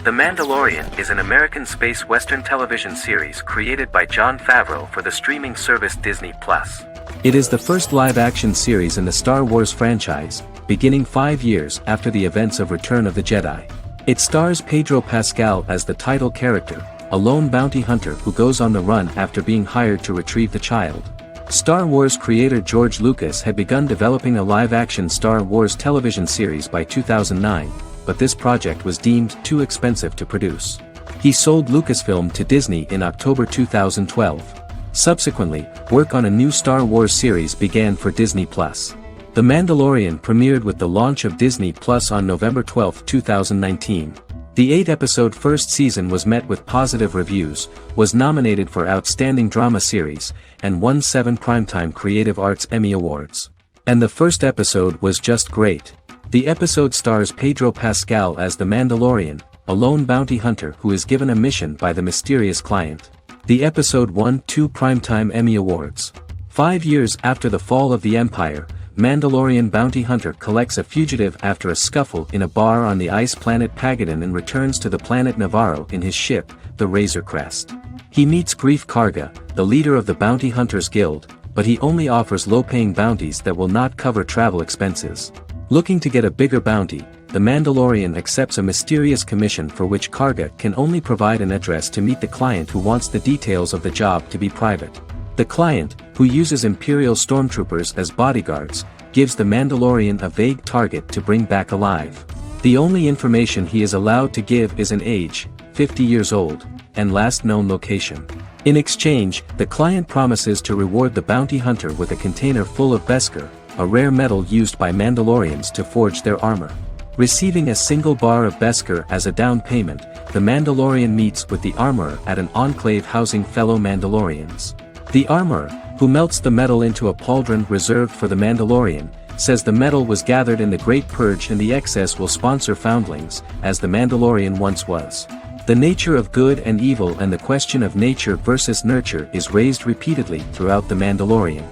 The Mandalorian is an American space western television series created by Jon Favreau for the streaming service Disney+. It is the first live-action series in the Star Wars franchise, beginning 5 years after the events of Return of the Jedi. It stars Pedro Pascal as the title character, a lone bounty hunter who goes on the run after being hired to retrieve the child. Star Wars creator George Lucas had begun developing a live-action Star Wars television series by 2009, but this project was deemed too expensive to produce. He sold Lucasfilm to Disney in October 2012. Subsequently, work on a new Star Wars series began for Disney+. The Mandalorian premiered with the launch of Disney+ on November 12, 2019. The 8-episode first season was met with positive reviews, was nominated for Outstanding Drama Series, and won 7 Primetime Creative Arts Emmy Awards. And the first episode was just great. The episode stars Pedro Pascal as the Mandalorian, a lone bounty hunter who is given a mission by the mysterious client. The episode won 2 Primetime Emmy Awards. 5 years after the fall of the Empire, Mandalorian bounty hunter collects a fugitive after a scuffle in a bar on the ice planet Pagadan and returns to the planet Navarro in his ship, the Razor Crest. He meets Grief Karga, the leader of the Bounty Hunters Guild, but he only offers low-paying bounties that will not cover travel expenses. Looking to get a bigger bounty, the Mandalorian accepts a mysterious commission for which Karga can only provide an address to meet the client who wants the details of the job to be private. The client, who uses Imperial stormtroopers as bodyguards, gives the Mandalorian a vague target to bring back alive. The only information he is allowed to give is an age, 50 years old, and last known location. In exchange, the client promises to reward the bounty hunter with a container full of Beskar, a rare metal used by Mandalorians to forge their armor. Receiving a single bar of Beskar as a down payment, the Mandalorian meets with the Armorer at an enclave housing fellow Mandalorians. The Armorer, who melts the metal into a pauldron reserved for the Mandalorian, says the metal was gathered in the Great Purge and the excess will sponsor foundlings, as the Mandalorian once was. The nature of good and evil and the question of nature versus nurture is raised repeatedly throughout The Mandalorian.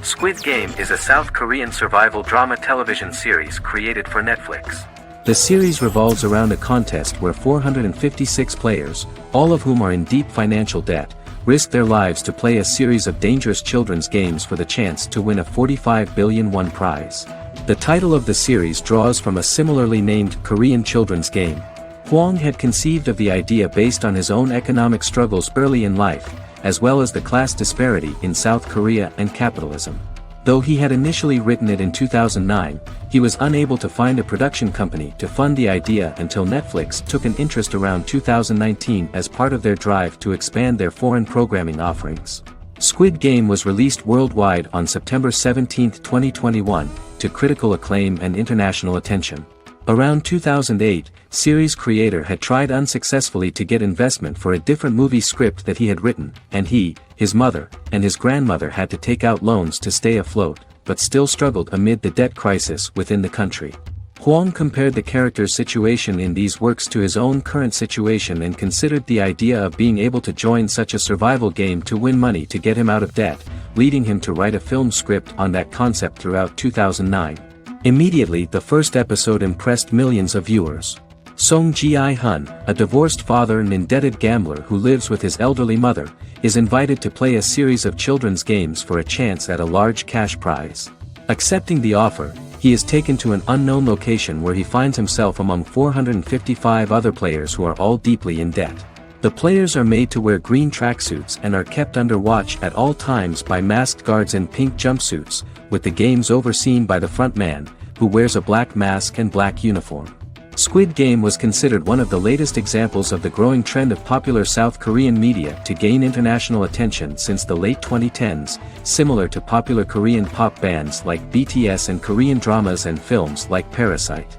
Squid Game is a South Korean survival drama television series created for Netflix. The series revolves around a contest where 456 players, all of whom are in deep financial debt, risk their lives to play a series of dangerous children's games for the chance to win a 45 billion won prize. The title of the series draws from a similarly named Korean children's game. Hwang had conceived of the idea based on his own economic struggles early in life, as well as the class disparity in South Korea and capitalism. Though he had initially written it in 2009, he was unable to find a production company to fund the idea until Netflix took an interest around 2019 as part of their drive to expand their foreign programming offerings. Squid Game was released worldwide on September 17, 2021, to critical acclaim and international attention. Around 2008, series creator had tried unsuccessfully to get investment for a different movie script that he had written, and he, his mother, and his grandmother had to take out loans to stay afloat, but still struggled amid the debt crisis within the country. Hwang compared the character's situation in these works to his own current situation and considered the idea of being able to join such a survival game to win money to get him out of debt, leading him to write a film script on that concept throughout 2009. Immediately the first episode impressed millions of viewers. Song Ji-hun, a divorced father and indebted gambler who lives with his elderly mother, is invited to play a series of children's games for a chance at a large cash prize. Accepting the offer, he is taken to an unknown location where he finds himself among 455 other players who are all deeply in debt. The players are made to wear green tracksuits and are kept under watch at all times by masked guards in pink jumpsuits, with the games overseen by the front man, who wears a black mask and black uniform. Squid Game was considered one of the latest examples of the growing trend of popular South Korean media to gain international attention since the late 2010s, similar to popular Korean pop bands like BTS and Korean dramas and films like Parasite.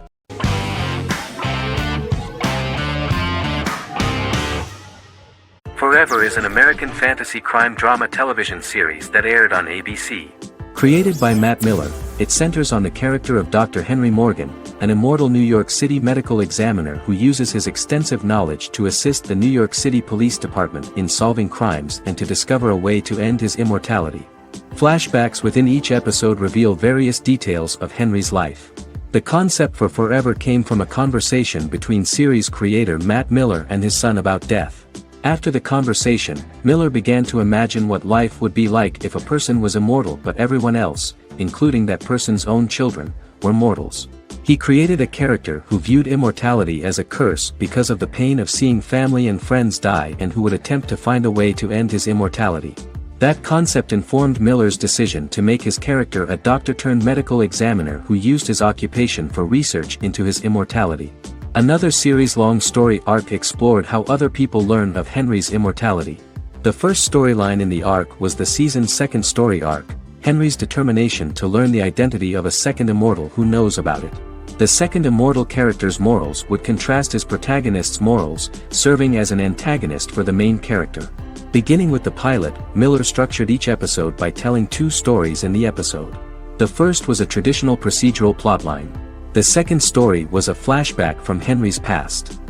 Forever is an American fantasy crime drama television series that aired on ABC. Created by Matt Miller, it centers on the character of Dr. Henry Morgan, an immortal New York City medical examiner who uses his extensive knowledge to assist the New York City Police Department in solving crimes and to discover a way to end his immortality. Flashbacks within each episode reveal various details of Henry's life. The concept for Forever came from a conversation between series creator Matt Miller and his son about death. After the conversation, Miller began to imagine what life would be like if a person was immortal but everyone else, including that person's own children, were mortals. He created a character who viewed immortality as a curse because of the pain of seeing family and friends die and who would attempt to find a way to end his immortality. That concept informed Miller's decision to make his character a doctor-turned-medical examiner who used his occupation for research into his immortality. Another series-long story arc explored how other people learned of Henry's immortality. The first storyline in the arc was the season's second story arc, Henry's determination to learn the identity of a second immortal who knows about it. The second immortal character's morals would contrast his protagonist's morals, serving as an antagonist for the main character. Beginning with the pilot, Miller structured each episode by telling two stories in the episode. The first was a traditional procedural plotline. The second story was a flashback from Henry's past.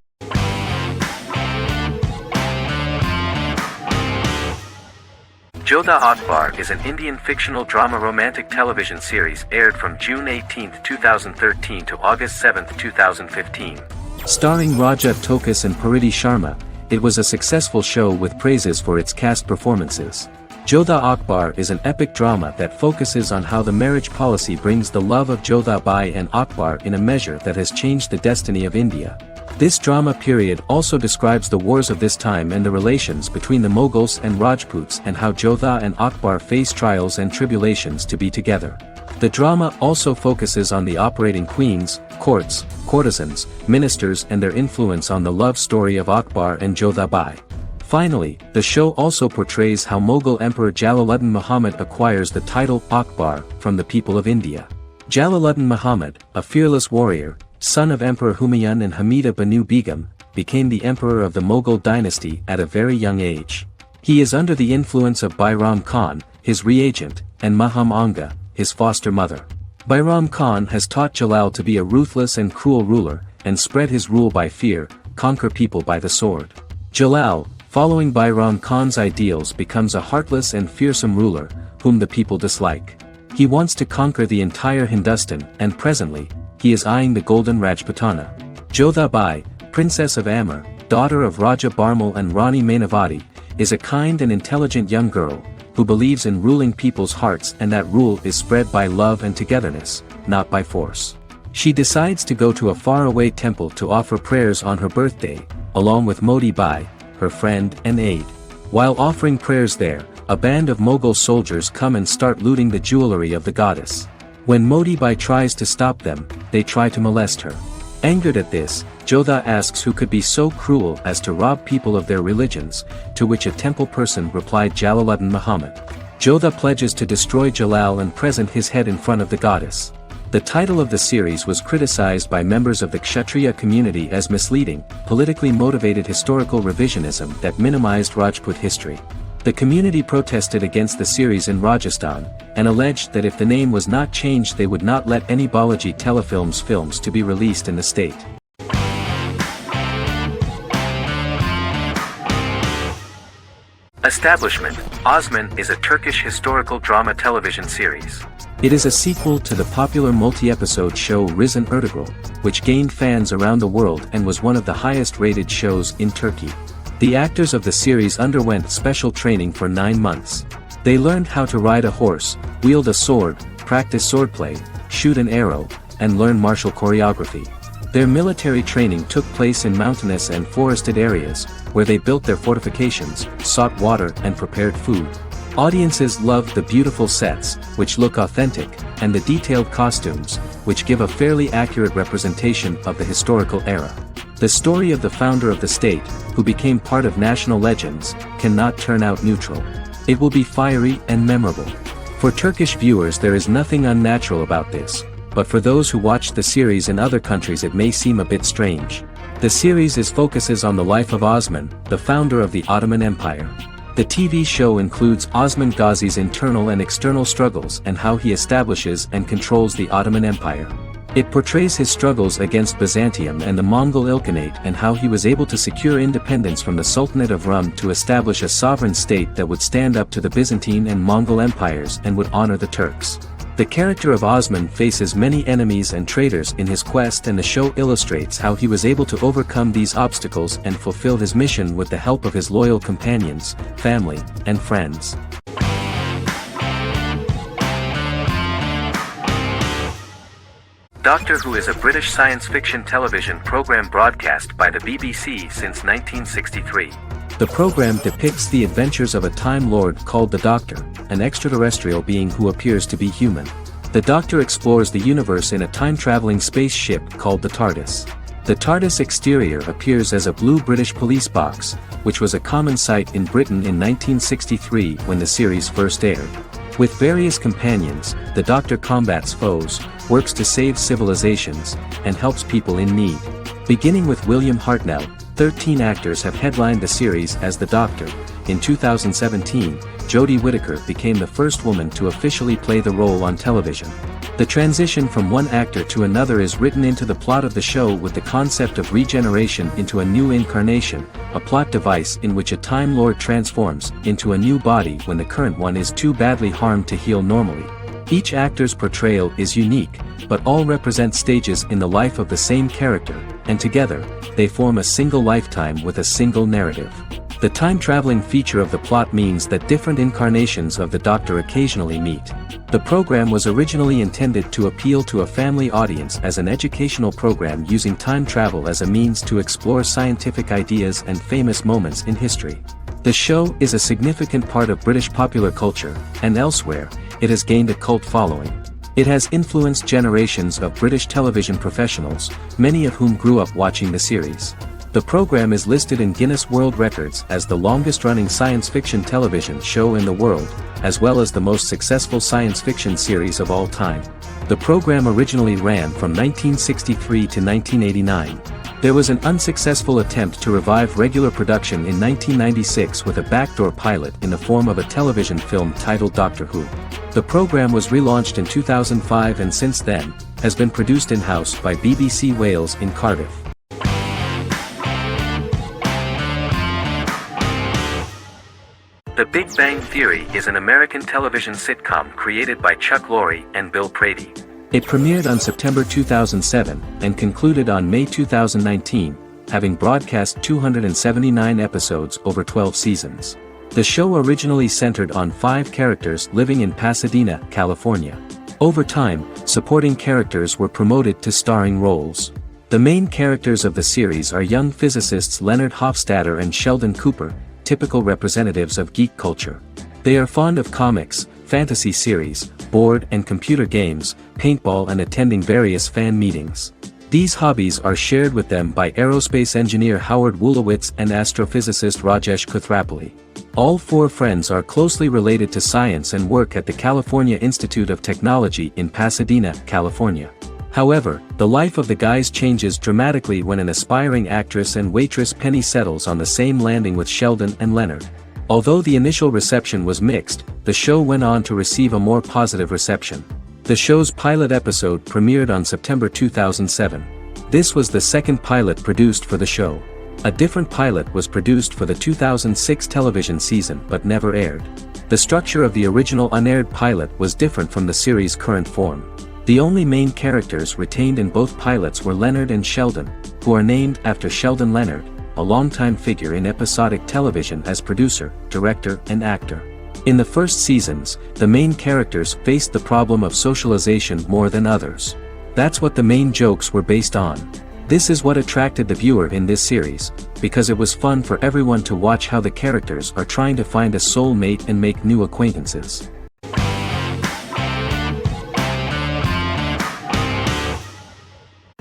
Jodha Akbar is an Indian fictional drama romantic television series aired from June 18, 2013 to August 7, 2015. Starring Rajat Tokas and Pariti Sharma, it was a successful show with praises for its cast performances. Jodha Akbar is an epic drama that focuses on how the marriage policy brings the love of Jodha Bai and Akbar in a measure that has changed the destiny of India. This drama period also describes the wars of this time and the relations between the Mughals and Rajputs and how Jodha and Akbar face trials and tribulations to be together. The drama also focuses on the operating queens, courts, courtesans, ministers and their influence on the love story of Akbar and Jodha Bai. Finally, the show also portrays how Mughal Emperor Jalaluddin Muhammad acquires the title Akbar from the people of India. Jalaluddin Muhammad, a fearless warrior, son of Emperor Humayun and Hamida Banu Begum, became the emperor of the Mughal dynasty at a very young age. He is under the influence of Bairam Khan, his reagent, and Maham Anga, his foster mother. Bairam Khan has taught Jalal to be a ruthless and cruel ruler, and spread his rule by fear, conquer people by the sword. Jalal, following Bairam Khan's ideals, becomes a heartless and fearsome ruler, whom the people dislike. He wants to conquer the entire Hindustan, and presently, he is eyeing the golden Rajputana. Jodha Bai, Princess of Amber, daughter of Raja Barmal and Rani Mainavati, is a kind and intelligent young girl, who believes in ruling people's hearts, and that rule is spread by love and togetherness, not by force. She decides to go to a faraway temple to offer prayers on her birthday, along with Modi Bai, her friend and aide. While offering prayers there, a band of Mughal soldiers come and start looting the jewelry of the goddess. When Modi Bai tries to stop them, they try to molest her. Angered at this, Jodha asks who could be so cruel as to rob people of their religions, to which a temple person replied Jalaluddin Muhammad. Jodha pledges to destroy Jalal and present his head in front of the goddess. The title of the series was criticized by members of the Kshatriya community as misleading, politically motivated historical revisionism that minimized Rajput history. The community protested against the series in Rajasthan, and alleged that if the name was not changed they would not let any Balaji telefilms films to be released in the state. Establishment: Osman is a Turkish historical drama television series. It is a sequel to the popular multi-episode show Risen Ertugrul, which gained fans around the world and was one of the highest-rated shows in Turkey. The actors of the series underwent special training for 9 months. They learned how to ride a horse, wield a sword, practice swordplay, shoot an arrow, and learn martial choreography. Their military training took place in mountainous and forested areas, where they built their fortifications, sought water and prepared food. Audiences loved the beautiful sets, which look authentic, and the detailed costumes, which give a fairly accurate representation of the historical era. The story of the founder of the state, who became part of national legends, cannot turn out neutral. It will be fiery and memorable. For Turkish viewers there is nothing unnatural about this, but for those who watch the series in other countries it may seem a bit strange. The series focuses on the life of Osman, the founder of the Ottoman Empire. The TV show includes Osman Ghazi's internal and external struggles and how he establishes and controls the Ottoman Empire. It portrays his struggles against Byzantium and the Mongol Ilkhanate and how he was able to secure independence from the Sultanate of Rum to establish a sovereign state that would stand up to the Byzantine and Mongol empires and would honor the Turks. The character of Osman faces many enemies and traitors in his quest, and the show illustrates how he was able to overcome these obstacles and fulfill his mission with the help of his loyal companions, family, and friends. Doctor Who is a British science fiction television program broadcast by the BBC since 1963. The program depicts the adventures of a Time Lord called the Doctor, an extraterrestrial being who appears to be human. The Doctor explores the universe in a time-traveling spaceship called the TARDIS. The TARDIS exterior appears as a blue British police box, which was a common sight in Britain in 1963 when the series first aired. With various companions, the Doctor combats foes, works to save civilizations, and helps people in need. Beginning with William Hartnell, 13 actors have headlined the series as the Doctor. In 2017, Jodie Whittaker became the first woman to officially play the role on television. The transition from one actor to another is written into the plot of the show with the concept of regeneration into a new incarnation, a plot device in which a Time Lord transforms into a new body when the current one is too badly harmed to heal normally. Each actor's portrayal is unique, but all represent stages in the life of the same character, and together, they form a single lifetime with a single narrative. The time-traveling feature of the plot means that different incarnations of the Doctor occasionally meet. The program was originally intended to appeal to a family audience as an educational program using time travel as a means to explore scientific ideas and famous moments in history. The show is a significant part of British popular culture, and elsewhere, it has gained a cult following. It has influenced generations of British television professionals, many of whom grew up watching the series. The program is listed in Guinness World Records as the longest-running science fiction television show in the world, as well as the most successful science fiction series of all time. The program originally ran from 1963 to 1989. There was an unsuccessful attempt to revive regular production in 1996 with a backdoor pilot in the form of a television film titled Doctor Who. The program was relaunched in 2005 and since then, has been produced in-house by BBC Wales in Cardiff. The Big Bang Theory is an American television sitcom created by Chuck Lorre and Bill Prady. It premiered on September 2007 and concluded on May 2019, having broadcast 279 episodes over 12 seasons. The show originally centered on 5 characters living in Pasadena, California. Over time, supporting characters were promoted to starring roles. The main characters of the series are young physicists Leonard Hofstadter and Sheldon Cooper, typical representatives of geek culture. They are fond of comics, fantasy series, board and computer games, paintball and attending various fan meetings. These hobbies are shared with them by aerospace engineer Howard Wolowitz and astrophysicist Rajesh Kuthrapalli. All 4 friends are closely related to science and work at the California Institute of Technology in Pasadena, California. However, the life of the guys changes dramatically when an aspiring actress and waitress Penny settles on the same landing with Sheldon and Leonard. Although the initial reception was mixed, the show went on to receive a more positive reception. The show's pilot episode premiered on September 2007. This was the second pilot produced for the show. A different pilot was produced for the 2006 television season but never aired. The structure of the original unaired pilot was different from the series' current form. The only main characters retained in both pilots were Leonard and Sheldon, who are named after Sheldon Leonard, a longtime figure in episodic television as producer, director, and actor. In the first seasons, the main characters faced the problem of socialization more than others. That's what the main jokes were based on. This is what attracted the viewer in this series, because it was fun for everyone to watch how the characters are trying to find a soul mate and make new acquaintances.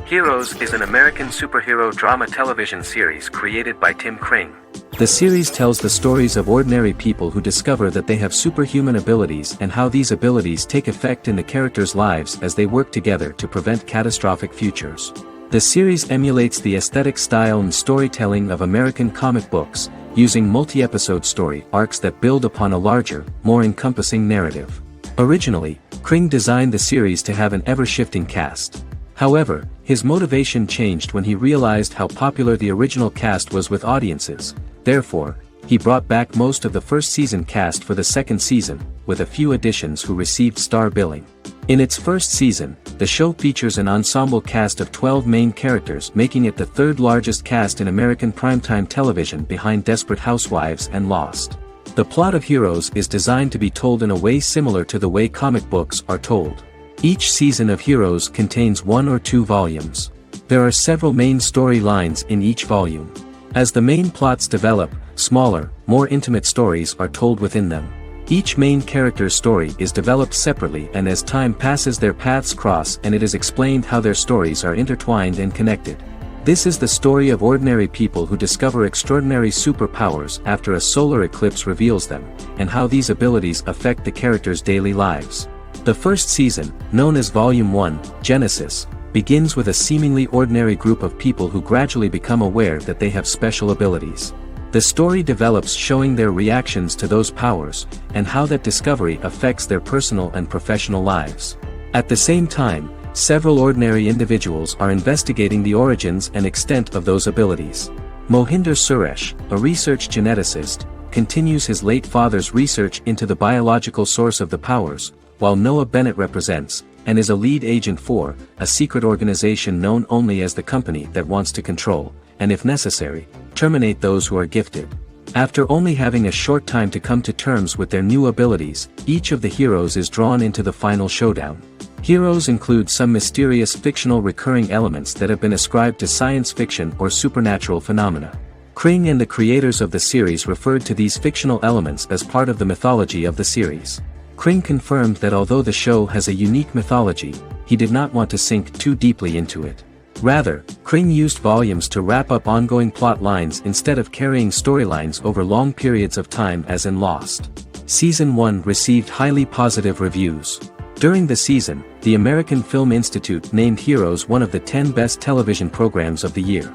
Heroes is an American superhero drama television series created by Tim Kring. The series tells the stories of ordinary people who discover that they have superhuman abilities and how these abilities take effect in the characters' lives as they work together to prevent catastrophic futures. The series emulates the aesthetic style and storytelling of American comic books, using multi-episode story arcs that build upon a larger, more encompassing narrative. Originally, Kring designed the series to have an ever-shifting cast. However, his motivation changed when he realized how popular the original cast was with audiences. Therefore, he brought back most of the first season cast for the second season, with a few additions who received star billing. In its first season, the show features an ensemble cast of 12 main characters, making it the 3rd largest cast in American primetime television behind Desperate Housewives and Lost. The plot of Heroes is designed to be told in a way similar to the way comic books are told. Each season of Heroes contains 1 or 2 volumes. There are several main storylines in each volume. As the main plots develop, smaller, more intimate stories are told within them. Each main character's story is developed separately, and as time passes their paths cross and it is explained how their stories are intertwined and connected. This is the story of ordinary people who discover extraordinary superpowers after a solar eclipse reveals them, and how these abilities affect the characters' daily lives. The first season, known as Volume 1, Genesis, begins with a seemingly ordinary group of people who gradually become aware that they have special abilities. The story develops showing their reactions to those powers, and how that discovery affects their personal and professional lives. At the same time, several ordinary individuals are investigating the origins and extent of those abilities. Mohinder Suresh, a research geneticist, continues his late father's research into the biological source of the powers, while Noah Bennett represents, and is a lead agent for, a secret organization known only as the company that wants to control, and if necessary, terminate those who are gifted. After only having a short time to come to terms with their new abilities, each of the heroes is drawn into the final showdown. Heroes include some mysterious fictional recurring elements that have been ascribed to science fiction or supernatural phenomena. Kring and the creators of the series referred to these fictional elements as part of the mythology of the series. Kring confirmed that although the show has a unique mythology, he did not want to sink too deeply into it. Rather, Crane used volumes to wrap up ongoing plot lines instead of carrying storylines over long periods of time as in Lost. Season 1 received highly positive reviews. During the season, the American Film Institute named Heroes one of the 10 best television programs of the year.